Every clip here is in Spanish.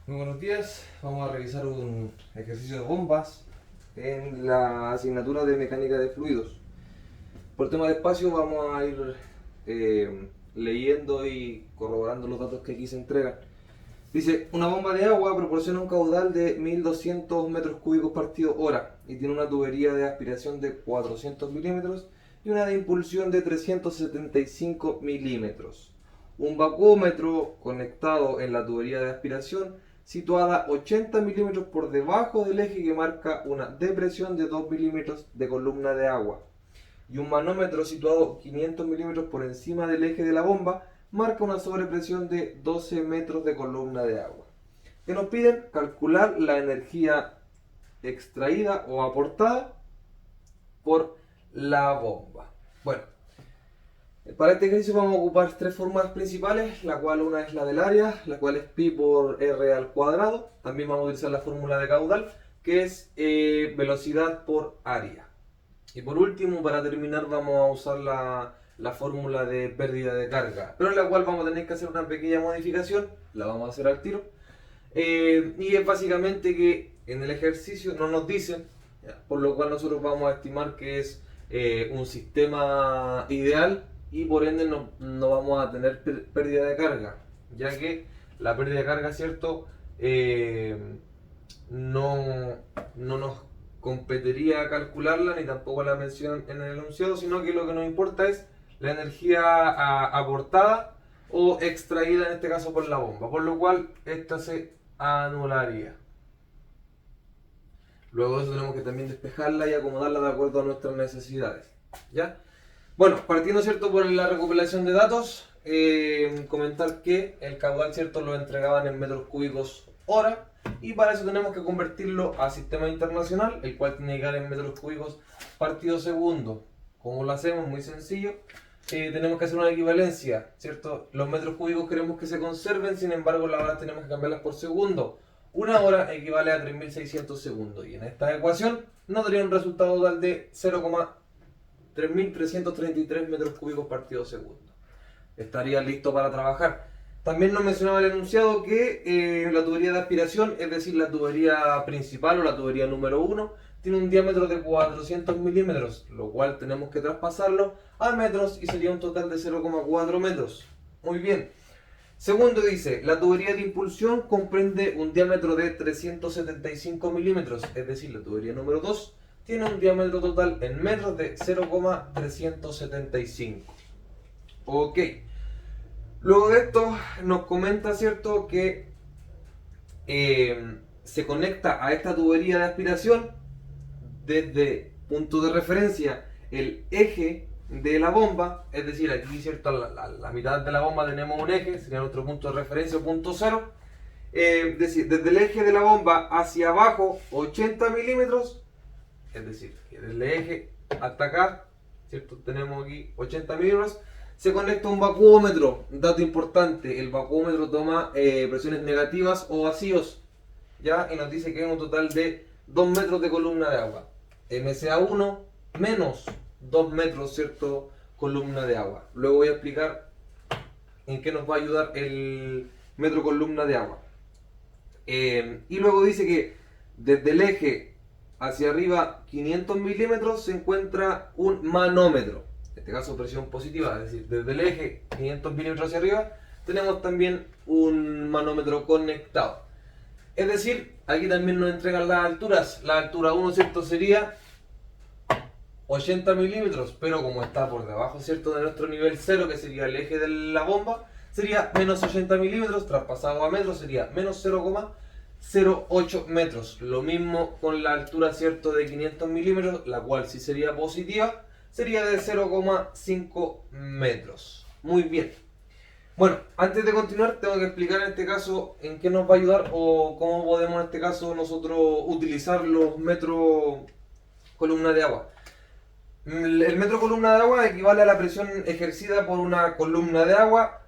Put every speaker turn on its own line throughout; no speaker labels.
Muy buenos días, vamos a realizar un ejercicio de bombas en la asignatura de mecánica de fluidos. Por tema de espacio vamos a ir leyendo y corroborando los datos que aquí se entregan. Dice, una bomba de agua proporciona un caudal de 1200 metros cúbicos partido hora y tiene una tubería de aspiración de 400 milímetros y una de impulsión de 375 milímetros. Un vacuómetro conectado en la tubería de aspiración situada 80 milímetros por debajo del eje que marca una depresión de 2 milímetros de columna de agua. Y un manómetro situado 500 milímetros por encima del eje de la bomba marca una sobrepresión de 12 metros de columna de agua. Que nos piden calcular la energía extraída o aportada por la bomba. Bueno, para este ejercicio vamos a ocupar tres fórmulas principales, la cual una es la del área, la cual es pi por r al cuadrado. También vamos a utilizar la fórmula de caudal, que es velocidad por área. Y por último, para terminar, vamos a usar la fórmula de pérdida de carga, pero en la cual vamos a tener que hacer una pequeña modificación, la vamos a hacer al tiro. Y es básicamente que en el ejercicio no nos dicen, por lo cual nosotros vamos a estimar que es un sistema ideal y por ende no vamos a tener pérdida de carga, ya que la pérdida de carga, ¿cierto? No nos competiría calcularla ni tampoco la mencionan en el enunciado, sino que lo que nos importa es la energía aportada o extraída en este caso por la bomba, por lo cual esta se anularía. Luego de eso tenemos que también despejarla y acomodarla de acuerdo a nuestras necesidades, ¿ya? Bueno, partiendo, ¿cierto?, por la recopilación de datos, comentar que el caudal, ¿cierto?, lo entregaban en metros cúbicos hora y para eso tenemos que convertirlo a sistema internacional, el cual tiene que dar en metros cúbicos partido segundo. ¿Cómo lo hacemos? Muy sencillo. Tenemos que hacer una equivalencia, ¿cierto? Los metros cúbicos queremos que se conserven, sin embargo las horas tenemos que cambiarlas por segundo. Una hora equivale a 3600 segundos y en esta ecuación nos daría un resultado total de 0,3333 metros cúbicos partido segundo. Estaría listo para trabajar. También nos mencionaba el enunciado que la tubería de aspiración, es decir, la tubería principal o la tubería número 1, tiene un diámetro de 400 milímetros, lo cual tenemos que traspasarlo a metros y sería un total de 0,4 metros. Muy bien. Segundo dice, la tubería de impulsión comprende un diámetro de 375 milímetros, es decir, la tubería número 2 tiene un diámetro total en metros de 0,375. Ok. Luego de esto nos comenta, ¿cierto?, que se conecta a esta tubería de aspiración desde punto de referencia el eje de la bomba, es decir, aquí, ¿cierto?, la mitad de la bomba tenemos un eje, sería nuestro punto de referencia, punto cero. Es decir, desde el eje de la bomba hacia abajo 80 milímetros, es decir, desde el eje hasta acá, ¿cierto?, tenemos aquí 80 milímetros. Se conecta un vacuómetro, dato importante, el vacuómetro toma presiones negativas o vacíos, ¿ya? Y nos dice que hay un total de 2 metros de columna de agua. MSA1 menos 2 metros, ¿cierto?, columna de agua. Luego voy a explicar en qué nos va a ayudar el metro columna de agua. Y luego dice que desde el eje hacia arriba 500 milímetros se encuentra un manómetro. En este caso presión positiva, es decir, desde el eje 500 milímetros hacia arriba tenemos también un manómetro conectado. Es decir, aquí también nos entregan las alturas. La altura 1, ¿cierto?, sería 80 milímetros, pero como está por debajo, ¿cierto?, de nuestro nivel 0, que sería el eje de la bomba, sería menos 80 milímetros, traspasado a metros sería menos 0,08 metros. Lo mismo con la altura, ¿cierto?, de 500 milímetros, la cual sí sería positiva, sería de 0,5 metros. Muy bien. Bueno, antes de continuar tengo que explicar en este caso en qué nos va a ayudar o cómo podemos en este caso nosotros utilizar los metros columna de agua. El metro columna de agua equivale a la presión ejercida por una columna de agua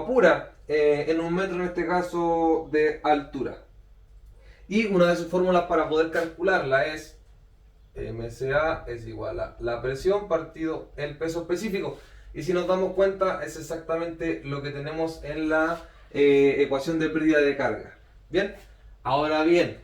pura, en un metro en este caso de altura. Y una de sus fórmulas para poder calcularla es MSA es igual a la presión partido el peso específico. Y si nos damos cuenta es exactamente lo que tenemos en la ecuación de pérdida de carga. Bien, ahora bien,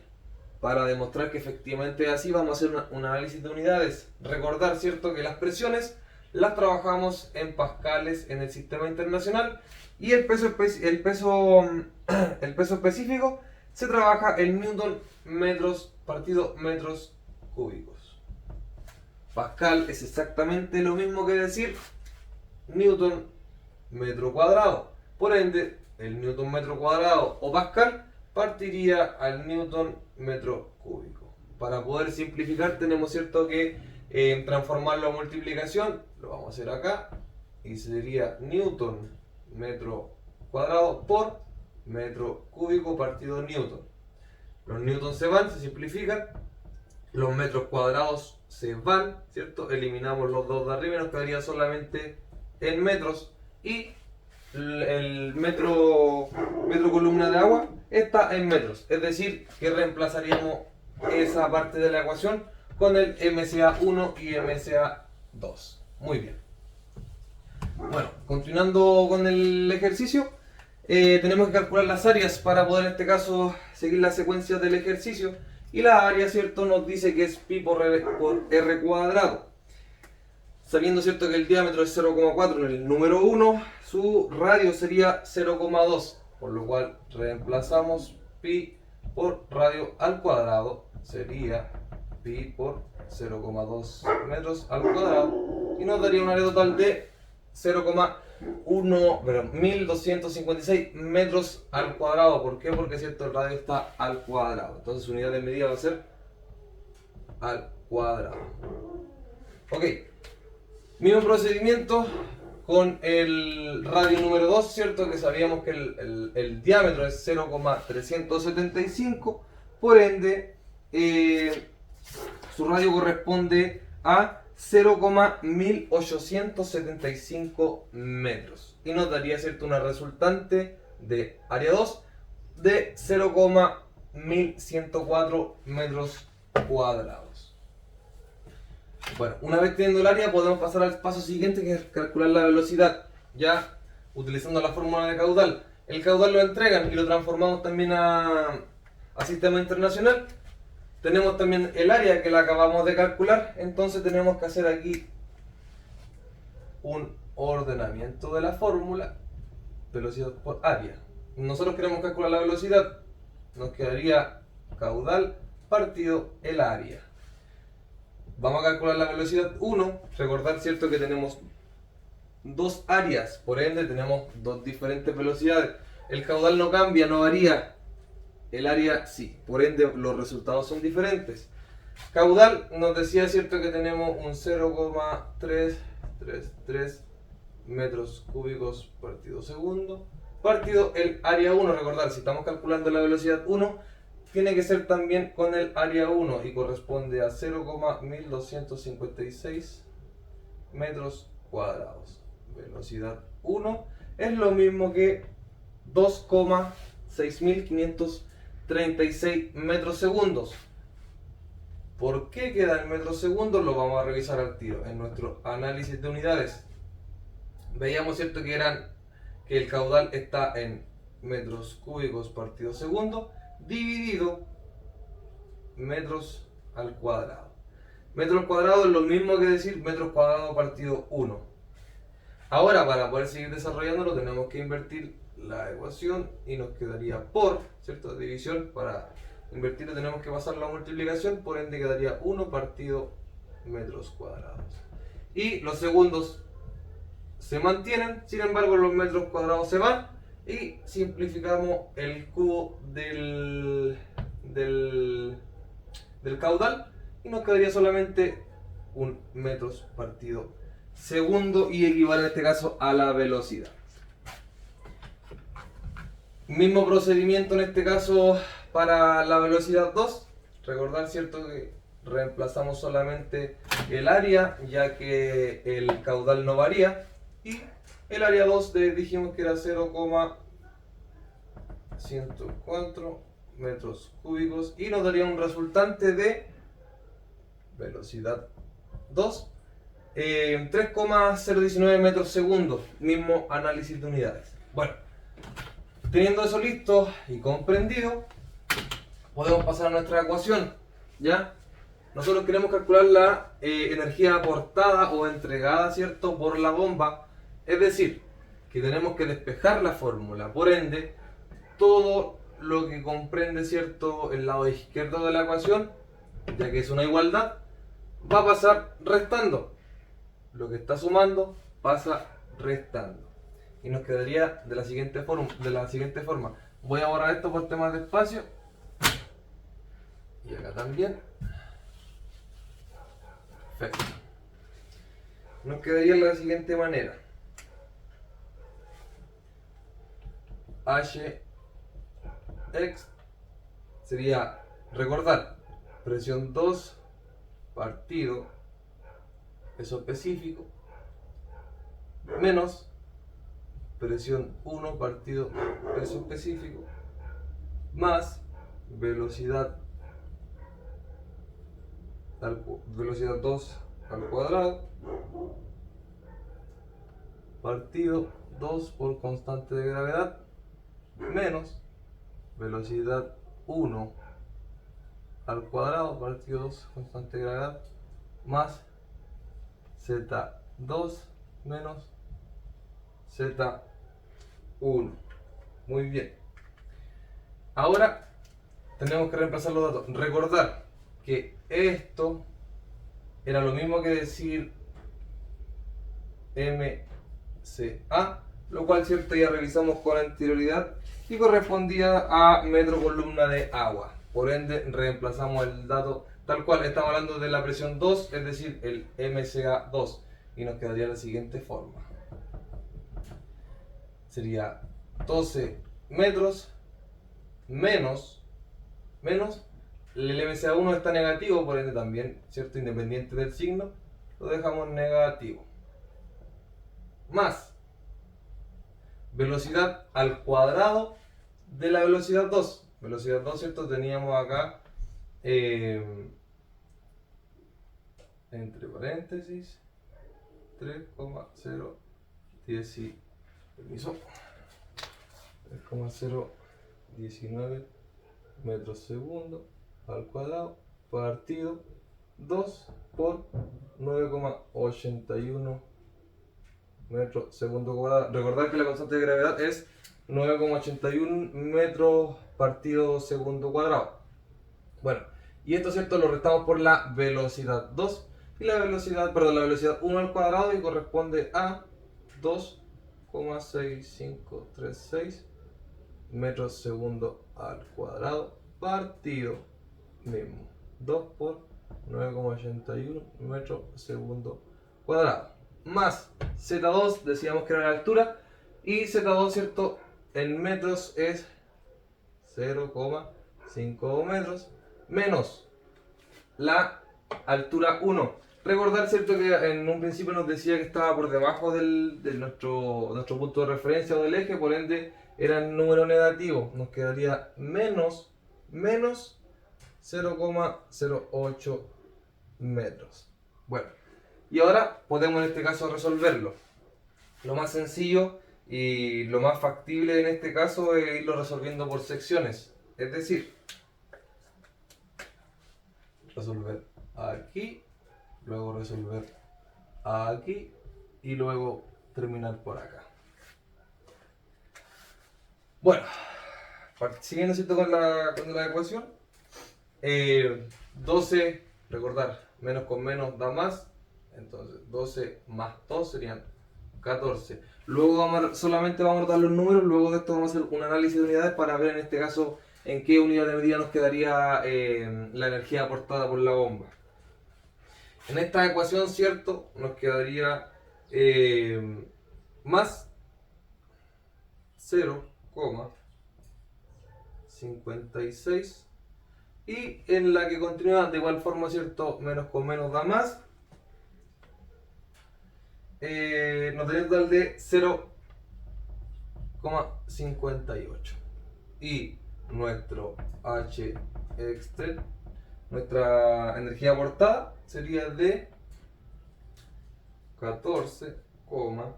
para demostrar que efectivamente es así, vamos a hacer un análisis de unidades. Recordar, ¿cierto?, que las presiones las trabajamos en pascales en el sistema internacional y el peso específico se trabaja en newton metros partido metros cúbicos. Pascal es exactamente lo mismo que decir newton metro cuadrado. Por ende, el newton metro cuadrado o pascal partiría al newton metro cúbico. Para poder simplificar tenemos, cierto, que transformarlo a multiplicación. Lo vamos a hacer acá y sería newton metro cuadrado por metro cúbico partido newton. Los newtons se van, se simplifican. Los metros cuadrados se van, ¿cierto? Eliminamos los dos de arriba y nos quedaría solamente en metros. Y el metro columna de agua está en metros. Es decir, que reemplazaríamos esa parte de la ecuación con el MCA1 y MCA2. Muy bien. Bueno, continuando con el ejercicio, tenemos que calcular las áreas para poder en este caso seguir la secuencia del ejercicio. Y la área, ¿cierto?, nos dice que es pi por r cuadrado. Sabiendo, ¿cierto?, que el diámetro es 0,4 en el número 1, su radio sería 0,2. Por lo cual reemplazamos pi por radio al cuadrado. Sería pi por 0,2 metros al cuadrado. Y nos daría un área total de 1256 metros al cuadrado. ¿Por qué? Porque, cierto, el radio está al cuadrado. Entonces su unidad de medida va a ser al cuadrado. Ok. Mismo procedimiento con el radio número 2, ¿cierto? Que sabíamos que el diámetro es 0,375. Por ende, su radio corresponde a 0,1875 metros. Y nos daría, ¿cierto?, una resultante de área 2 de 0,1104 metros cuadrados. Bueno, una vez teniendo el área podemos pasar al paso siguiente, que es calcular la velocidad. Ya utilizando la fórmula de caudal. El caudal lo entregan y lo transformamos también a sistema internacional. Tenemos también el área que la acabamos de calcular, entonces tenemos que hacer aquí un ordenamiento de la fórmula, velocidad por área. Nosotros queremos calcular la velocidad, nos quedaría caudal partido el área. Vamos a calcular la velocidad 1, recordar, ¿cierto?, que tenemos dos áreas, por ende tenemos dos diferentes velocidades. El caudal no cambia, no varía. El área sí, por ende los resultados son diferentes. Caudal nos decía, ¿cierto?, que tenemos un 0,333 metros cúbicos partido segundo. Partido el área 1, recordar, si estamos calculando la velocidad 1, tiene que ser también con el área 1 y corresponde a 0,1256 metros cuadrados. Velocidad 1 es lo mismo que 2,6536 metros segundos. ¿Por qué queda en metros segundos? Lo vamos a revisar al tiro en nuestro análisis de unidades. Veíamos, ¿cierto?, que el caudal está en metros cúbicos partido segundo dividido metros al cuadrado. Metros al cuadrado es lo mismo que decir metros cuadrados partido 1. Ahora, para poder seguir desarrollándolo, tenemos que invertir la ecuación y nos quedaría por, ¿cierto?, división. Para invertirlo tenemos que pasar la multiplicación, por ende quedaría 1 partido metros cuadrados. Y los segundos se mantienen, sin embargo los metros cuadrados se van y simplificamos el cubo del caudal y nos quedaría solamente un metros partido segundo y equivale en este caso a la velocidad. Mismo procedimiento en este caso para la velocidad 2. Recordar, ¿cierto?, que reemplazamos solamente el área ya que el caudal no varía y el área 2 dijimos que era 0,104 metros cúbicos y nos daría un resultante de velocidad 2 3,019 metros segundos. Mismo análisis de unidades. Bueno, Teniendo eso listo y comprendido, podemos pasar a nuestra ecuación, ¿ya? Nosotros queremos calcular la energía aportada o entregada, ¿cierto?, por la bomba. Es decir, que tenemos que despejar la fórmula. Por ende, todo lo que comprende, ¿cierto?, el lado izquierdo de la ecuación, ya que es una igualdad, va a pasar restando. Lo que está sumando pasa restando. Y nos quedaría de la siguiente forma. Voy a borrar esto por temas de espacio. Y acá también. Perfecto. Nos quedaría de la siguiente manera. Hx sería, recordar, presión 2 partido peso específico menos presión 1 partido peso específico más velocidad 2 al cuadrado partido 2 por constante de gravedad menos velocidad 1 al cuadrado partido 2 constante de gravedad más Z2 menos Z1. Muy bien. Ahora tenemos que reemplazar los datos. Recordar que esto era lo mismo que decir MCA, lo cual, cierto, ya revisamos con anterioridad y correspondía a metro columna de agua. Por ende, reemplazamos el dato tal cual. Estamos hablando de la presión 2, es decir, el MCA2, y nos quedaría la siguiente forma. Sería 12 metros menos el MCA1 está negativo, por ende también, ¿cierto?, independiente del signo, lo dejamos negativo. Más velocidad al cuadrado de la velocidad 2. Velocidad 2, ¿cierto? Teníamos acá entre paréntesis 3,019 metros segundo al cuadrado partido 2 por 9,81 metros segundo cuadrado. Recordar que la constante de gravedad es 9,81 metros partido segundo cuadrado. Bueno, y esto, ¿cierto?, lo restamos por la velocidad 2 y la velocidad 1 al cuadrado, y corresponde a 2,6536 metros segundo al cuadrado partido mismo 2 por 9,81 metros segundo cuadrado más Z2, decíamos que era la altura, y Z2, ¿cierto?, en metros es 0,5 metros menos la altura 1. Recordar, ¿cierto?, que en un principio nos decía que estaba por debajo de nuestro punto de referencia o del eje, por ende era el número negativo. Nos quedaría menos 0,08 metros. Bueno, y ahora podemos en este caso resolverlo. Lo más sencillo y lo más factible en este caso es irlo resolviendo por secciones. Es decir, resolver aquí, luego resolver aquí y luego terminar por acá. Bueno, siguiendo, ¿cierto?, con la ecuación, 12, recordar, menos con menos da más, entonces 12 más 2 serían 14. Luego solamente vamos a anotar los números, luego de esto vamos a hacer un análisis de unidades para ver en este caso en qué unidad de medida nos quedaría la energía aportada por la bomba. En esta ecuación, ¿cierto?, nos quedaría más 0,56, y en la que continúa de igual forma, ¿cierto?, menos con menos da más. Nos daría un total de 0,58, y nuestro H extra, nuestra energía aportada sería de 14,0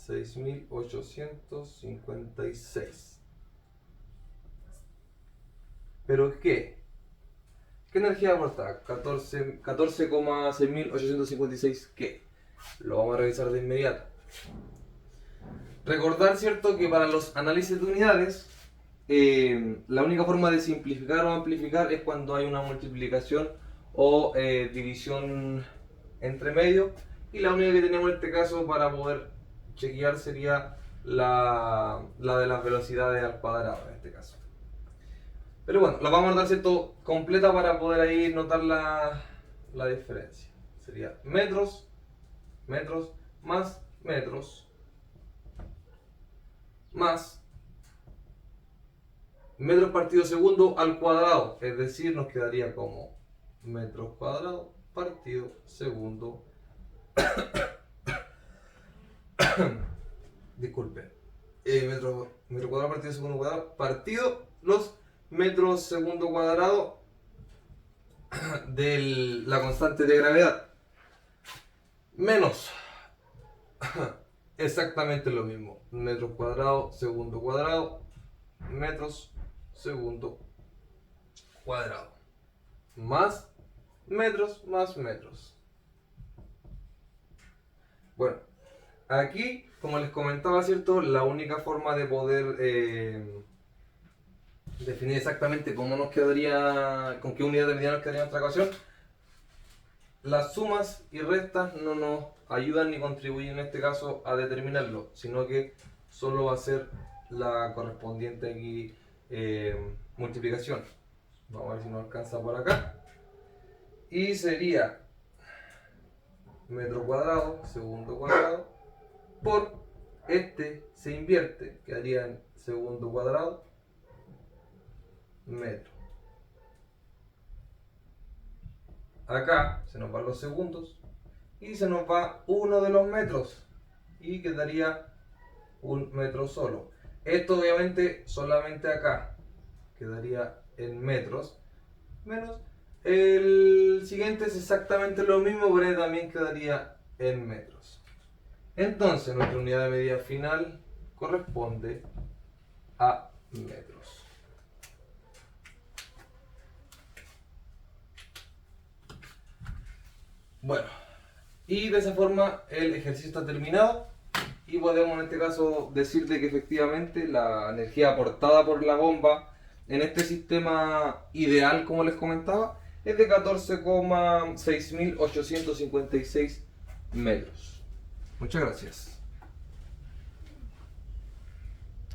6.856. ¿Pero qué? ¿Qué energía aporta? 14,6856. ¿Qué? Lo vamos a revisar de inmediato. Recordar, ¿cierto?, que para los análisis de unidades, la única forma de simplificar o amplificar es cuando hay una multiplicación o división entre medio, y la única que tenemos en este caso para poder chequear sería la de las velocidades al cuadrado en este caso. Pero bueno, la vamos a dar, ¿cierto?, completa para poder ahí notar la diferencia. Sería metros, metros, más metros, más metros partido segundo al cuadrado. Es decir, nos quedaría como metros cuadrados partido segundo. Disculpen. Metro cuadrado partido segundo cuadrado partido los metros segundo cuadrado de la constante de gravedad, menos exactamente lo mismo, metros cuadrados segundo cuadrado, metros segundo cuadrado, más metros más metros. Bueno, aquí, como les comentaba, ¿cierto?, la única forma de poder definir exactamente cómo nos quedaría, con qué unidad de medida nos quedaría nuestra ecuación, las sumas y restas no nos ayudan ni contribuyen en este caso a determinarlo, sino que solo va a ser la correspondiente aquí multiplicación. Vamos a ver si nos alcanza por acá. Y sería metro cuadrado, segundo cuadrado, por este se invierte, quedaría en segundo cuadrado, metro. Acá se nos van los segundos y se nos va uno de los metros y quedaría un metro solo. Esto obviamente solamente acá quedaría en metros, menos el siguiente es exactamente lo mismo, pero también quedaría en metros. Entonces nuestra unidad de medida final corresponde a metros. Bueno, y de esa forma el ejercicio está terminado y podemos en este caso decir de que efectivamente la energía aportada por la bomba en este sistema ideal, como les comentaba, es de 14,6856 metros. Muchas gracias.